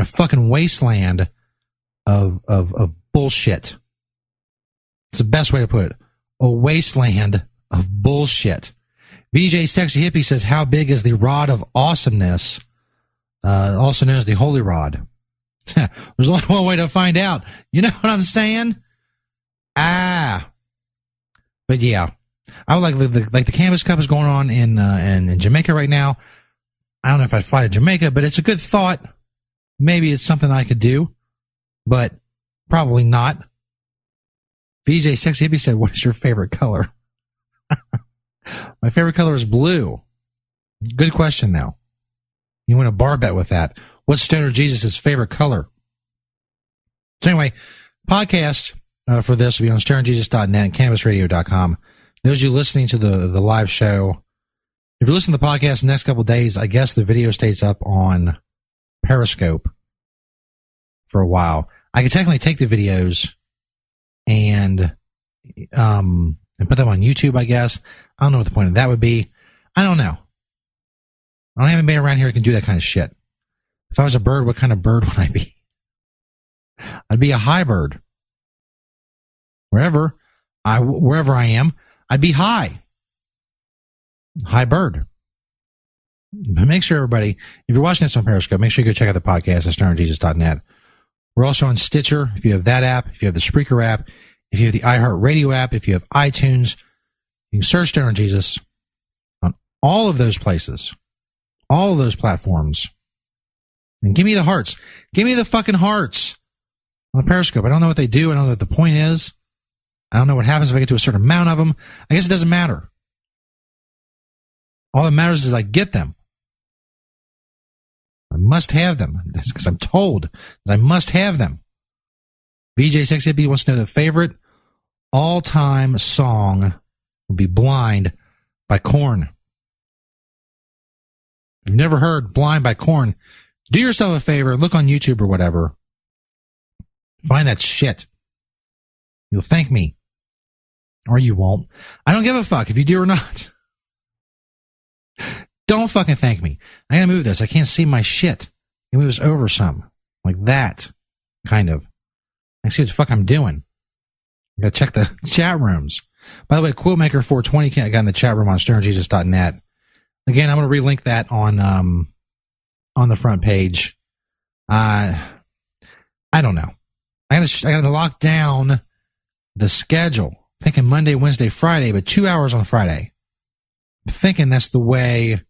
in a fucking wasteland of bullshit. It's the best way to put it. A wasteland of bullshit. BJ Sexy Hippie says, how big is the rod of awesomeness? Also known as the holy rod. There's only one way to find out. You know what I'm saying? But yeah, I would like the Cannabis Cup is going on in Jamaica right now. I don't know if I'd fly to Jamaica, but it's a good thought. Maybe it's something I could do, but probably not. VJ Sexy Hippie said, what is your favorite color? My favorite color is blue. Good question, though. You win a bar bet with that. What's Stoner Jesus' favorite color? So anyway, podcast for this will be on stonerjesus.net and cannabisradio.com. Those of you listening to the live show, if you're listening to the podcast the next couple of days, I guess the video stays up on Periscope for a while. I can technically take the videos and put them on YouTube, I guess. I don't know what the point of that would be. I don't know. I don't have anybody around here who can do that kind of shit. If I was a bird, what kind of bird would I be? I'd be a high bird. Wherever I am, I'd be high. High bird. But make sure, everybody, if you're watching this on Periscope, make sure you go check out the podcast at stonerjesus.net. We're also on Stitcher, if you have that app, if you have the Spreaker app, if you have the iHeartRadio app, if you have iTunes, you can search Stoner Jesus on all of those places, all of those platforms. And give me the hearts. Give me the fucking hearts on the Periscope. I don't know what they do. I don't know what the point is. I don't know what happens if I get to a certain amount of them. I guess it doesn't matter. All that matters is I get them. I must have them. That's because I'm told that I must have them. BJ Sexy Hippie wants to know the favorite all-time song would be Blind by Korn. If you've never heard Blind by Korn, do yourself a favor, look on YouTube or whatever. Find that shit. You'll thank me. Or you won't. I don't give a fuck if you do or not. Don't fucking thank me. I gotta move this. I can't see my shit. You move this over some. Like that. Kind of. I see what the fuck I'm doing. I gotta check the chat rooms. By the way, Quiltmaker420 got in the chat room on stonerjesus.net. Again, I'm gonna relink that on the front page. I don't know. I gotta lock down the schedule. I'm thinking Monday, Wednesday, Friday, but 2 hours on Friday. I'm thinking that's the way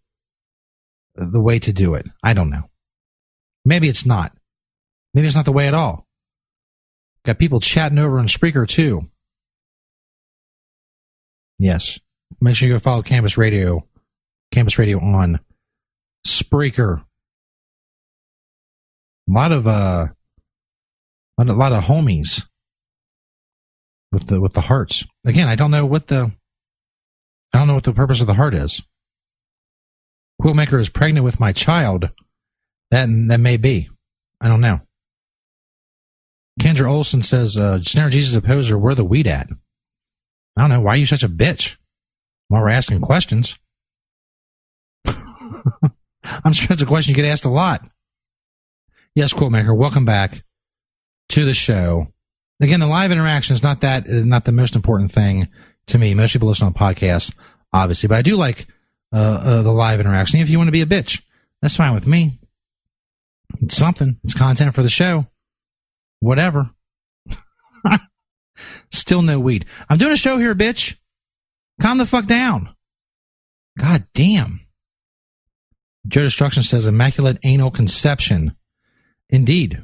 to do it. I don't know. Maybe it's not. Maybe it's not the way at all. Got people chatting over on Spreaker too. Yes. Make sure you go follow Cannabis Radio on Spreaker. A lot of homies with the hearts. Again, I don't know what the purpose of the heart is. Quillmaker is pregnant with my child. That may be. I don't know. Kendra Olson says, Stoner Jesus a poser, where the weed at? I don't know. Why are you such a bitch? While we're asking questions. I'm sure that's a question you get asked a lot. Yes, Quillmaker, welcome back to the show. Again, the live interaction is not the most important thing to me. Most people listen on podcasts, obviously, but I do like the live interaction. If you want to be a bitch, that's fine with me. It's something. It's content for the show. Whatever. Still no weed. I'm doing a show here, bitch. Calm the fuck down. God damn. Joe Destruction says immaculate anal conception. Indeed.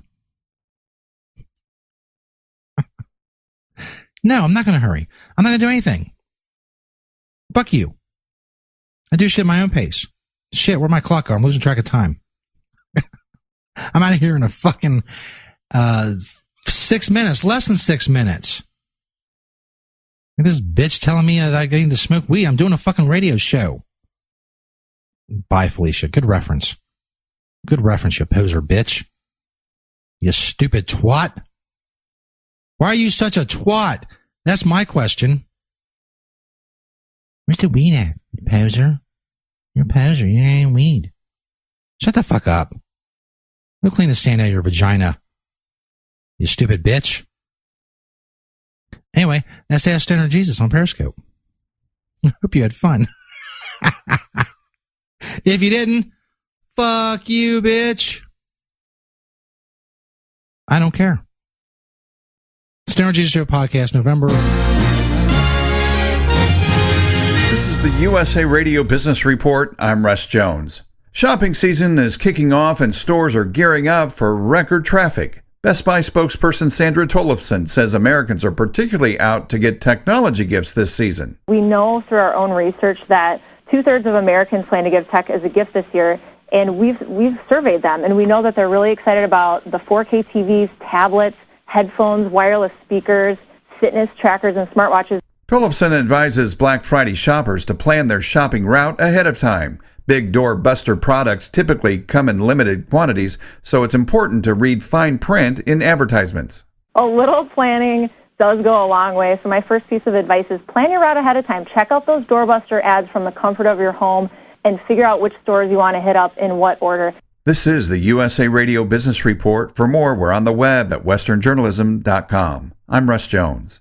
No, I'm not going to hurry. I'm not going to do anything. Fuck you. I do shit at my own pace. Shit, where'd my clock go? I'm losing track of time. I'm out of here in a fucking 6 minutes, less than 6 minutes. This bitch telling me that I need to smoke weed. I'm doing a fucking radio show. Bye, Felicia. Good reference. Good reference, you poser bitch. You stupid twat. Why are you such a twat? That's my question. Where's the weed at, you poser? You're a poser. You ain't weed. Shut the fuck up. Go clean the sand out of your vagina, you stupid bitch. Anyway, that's Ask Stoner Jesus on Periscope. I hope you had fun. If you didn't, fuck you, bitch. I don't care. Stoner Jesus Show Podcast, November. This is the USA Radio Business Report. I'm Russ Jones. Shopping season is kicking off and stores are gearing up for record traffic. Best Buy spokesperson Sandra Tollefson says Americans are particularly out to get technology gifts this season. We know through our own research that 2/3 of Americans plan to give tech as a gift this year, and we've surveyed them, and we know that they're really excited about the 4K TVs, tablets, headphones, wireless speakers, fitness trackers, and smartwatches. Tollefson advises Black Friday shoppers to plan their shopping route ahead of time. Big doorbuster products typically come in limited quantities, so it's important to read fine print in advertisements. A little planning does go a long way, so my first piece of advice is plan your route ahead of time. Check out those doorbuster ads from the comfort of your home and figure out which stores you want to hit up in what order. This is the USA Radio Business Report. For more, we're on the web at westernjournalism.com. I'm Russ Jones.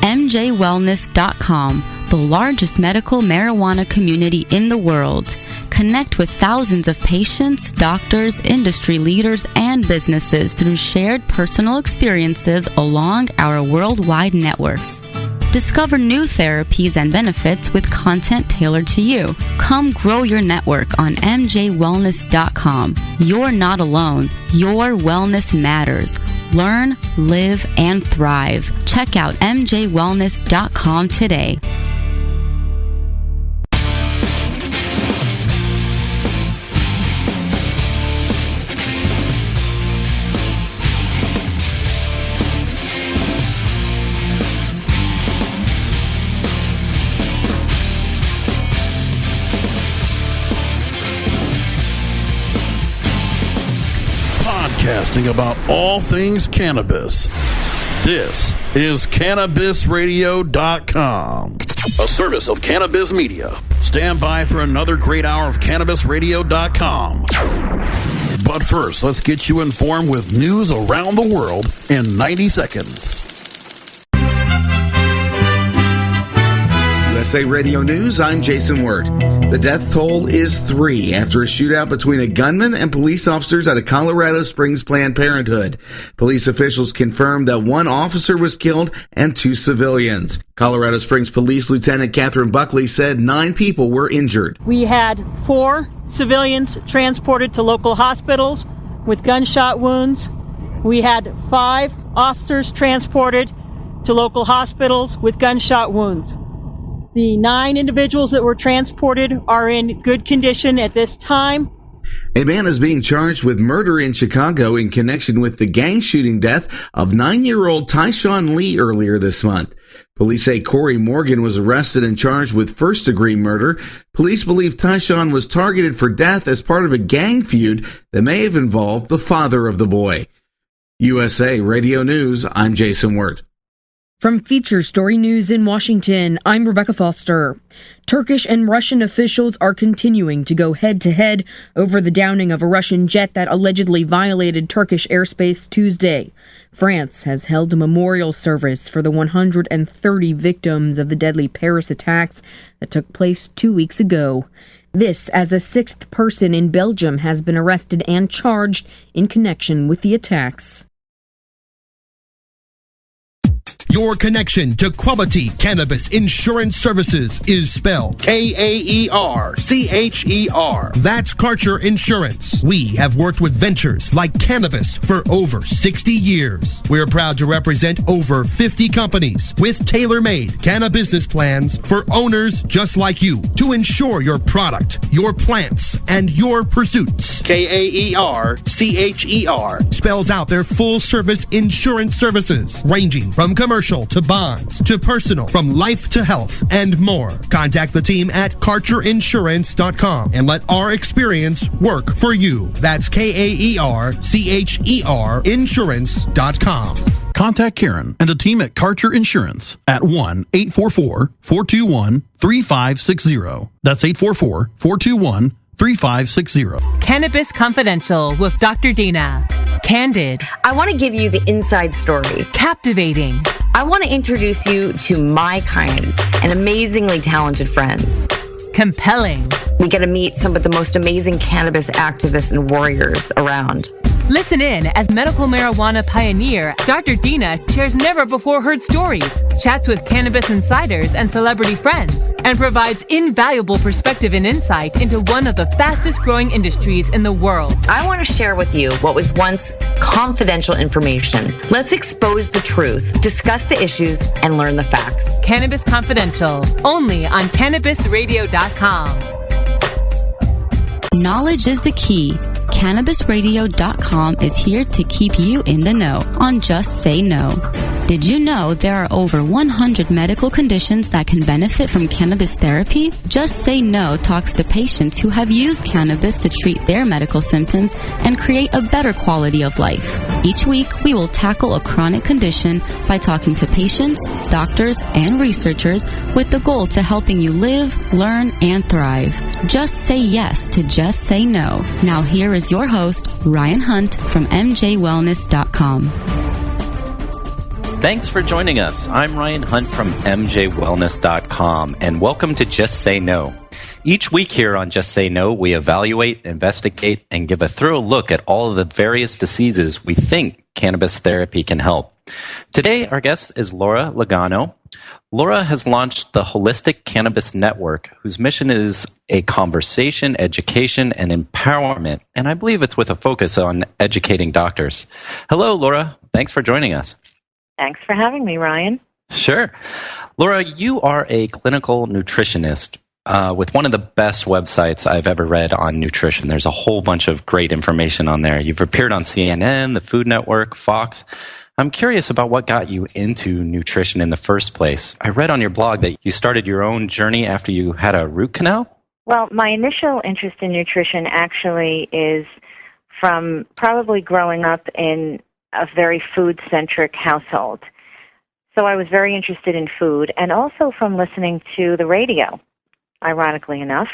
MJWellness.com, the largest medical marijuana community in the world. Connect with thousands of patients, doctors, industry leaders, and businesses through shared personal experiences along our worldwide network. Discover new therapies and benefits with content tailored to you. Come grow your network on MJWellness.com. You're not alone. Your wellness matters. Learn, live, and thrive. Check out MJWellness.com today. Podcasting about all things cannabis. This is CannabisRadio.com, a service of Cannabis Media. Stand by for another great hour of CannabisRadio.com. But first, let's get you informed with news around the world in 90 seconds. USA Radio News, I'm Jason Wirt. The death toll is 3 after a shootout between a gunman and police officers at a Colorado Springs Planned Parenthood. Police officials confirmed that 1 officer was killed and 2 civilians. Colorado Springs Police Lieutenant Catherine Buckley said 9 people were injured. We had 4 civilians transported to local hospitals with gunshot wounds. We had 5 officers transported to local hospitals with gunshot wounds. The 9 individuals that were transported are in good condition at this time. A man is being charged with murder in Chicago in connection with the gang shooting death of 9-year-old Tyshawn Lee earlier this month. Police say Corey Morgan was arrested and charged with first-degree murder. Police believe Tyshawn was targeted for death as part of a gang feud that may have involved the father of the boy. USA Radio News, I'm Jason Wirt. From Feature Story News in Washington, I'm Rebecca Foster. Turkish and Russian officials are continuing to go head-to-head over the downing of a Russian jet that allegedly violated Turkish airspace Tuesday. France has held a memorial service for the 130 victims of the deadly Paris attacks that took place 2 weeks ago. This as a 6th person in Belgium has been arrested and charged in connection with the attacks. Your connection to quality cannabis insurance services is spelled K-A-E-R-C-H-E-R. That's Karcher Insurance. We have worked with ventures like cannabis for over 60 years. We're proud to represent over 50 companies with tailor-made cannabis plans for owners just like you to insure your product, your plants, and your pursuits. K-A-E-R-C-H-E-R spells out their full-service insurance services ranging from commercial to bonds to personal, from life to health, and more. Contact the team at KarcherInsurance.com and let our experience work for you. That's K-A-E-R-C-H-E-R Insurance.com. Contact Karen and the team at Karcher Insurance at 1-844-421-3560. That's 844-421-3560. 888-866-3560. Cannabis Confidential with Dr. Dina. Candid. I want to give you the inside story. Captivating. I want to introduce you to my kind and amazingly talented friends. Compelling. We get to meet some of the most amazing cannabis activists and warriors around. Listen in as medical marijuana pioneer Dr. Dina shares never-before-heard stories, chats with cannabis insiders and celebrity friends, and provides invaluable perspective and insight into one of the fastest-growing industries in the world. I want to share with you what was once confidential information. Let's expose the truth, discuss the issues, and learn the facts. Cannabis Confidential, only on CannabisRadio.com. Knowledge is the key. CannabisRadio.com is here to keep you in the know on Just Say No. Did you know there are over 100 medical conditions that can benefit from cannabis therapy? Just Say No talks to patients who have used cannabis to treat their medical symptoms and create a better quality of life. Each week, we will tackle a chronic condition by talking to patients, doctors, and researchers with the goal to helping you live, learn, and thrive. Just say yes to Just Say No. Now here is your host, Ryan Hunt from MJWellness.com. Thanks for joining us. I'm Ryan Hunt from MJWellness.com, and welcome to Just Say No. Each week here on Just Say No, we evaluate, investigate, and give a thorough look at all of the various diseases we think cannabis therapy can help. Today, our guest is Laura Logano. Laura has launched the Holistic Cannabis Network, whose mission is a conversation, education, and empowerment, and I believe it's with a focus on educating doctors. Hello, Laura. Thanks for joining us. Thanks for having me, Ryan. Sure. Laura, you are a clinical nutritionist with one of the best websites I've ever read on nutrition. There's a whole bunch of great information on there. You've appeared on CNN, the Food Network, Fox. I'm curious about what got you into nutrition in the first place. I read on your blog that you started your own journey after you had a root canal. Well, my initial interest in nutrition actually is from probably growing up in a very food-centric household. So I was very interested in food, and also from listening to the radio, ironically enough.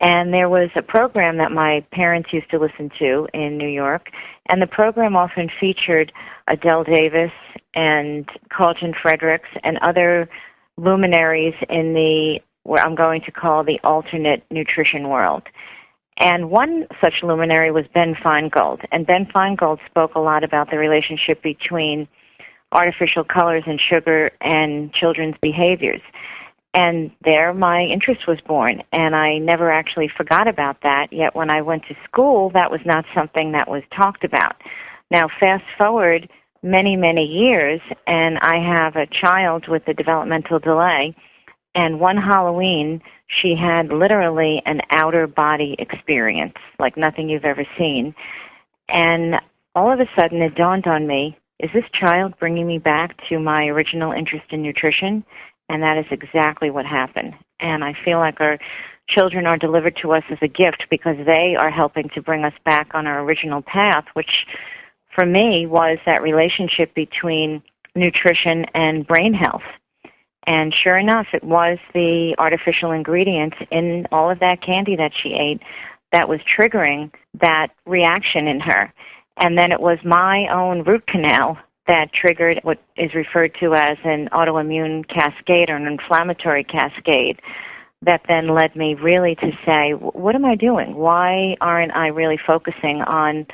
And there was a program that my parents used to listen to in New York, and the program often featured Adele Davis and Carlton Fredericks and other luminaries in the, what I'm going to call the alternate nutrition world. And one such luminary was Ben Feingold. And Ben Feingold spoke a lot about the relationship between artificial colors and sugar and children's behaviors. And there my interest was born, and I never actually forgot about that, yet when I went to school, that was not something that was talked about. Now, fast forward many, many years, and I have a child with a developmental delay, and one Halloween, she had literally an outer body experience, like nothing you've ever seen. And all of a sudden, it dawned on me, is this child bringing me back to my original interest in nutrition? And that is exactly what happened. And I feel like our children are delivered to us as a gift because they are helping to bring us back on our original path, which for me was that relationship between nutrition and brain health. And sure enough, it was the artificial ingredients in all of that candy that she ate that was triggering that reaction in her. And then it was my own root canal that triggered what is referred to as an autoimmune cascade or an inflammatory cascade that then led me really to say, what am I doing? Why aren't I really focusing on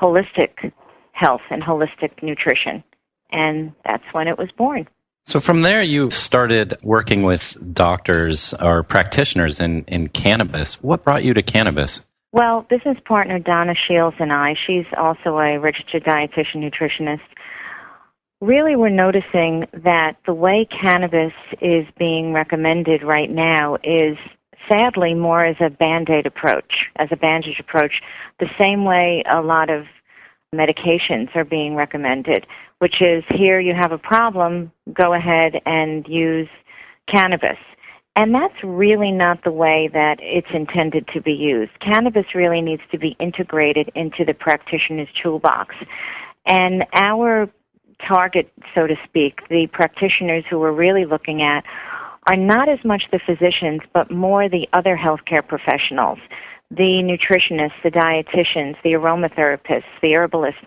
holistic health and holistic nutrition? And that's when it was born. So from there, you started working with doctors or practitioners in cannabis. What brought you to cannabis? Well, business partner Donna Shields and I, she's also a registered dietitian nutritionist, really we're noticing that the way cannabis is being recommended right now is sadly more as a Band-Aid approach, the same way a lot of medications are being recommended, which is here you have a problem, go ahead and use cannabis. And that's really not the way that it's intended to be used. Cannabis really needs to be integrated into the practitioner's toolbox. And our target, so to speak, the practitioners who we're really looking at are not as much the physicians, but more the other healthcare professionals, the nutritionists, the dietitians, the aromatherapists, the herbalists,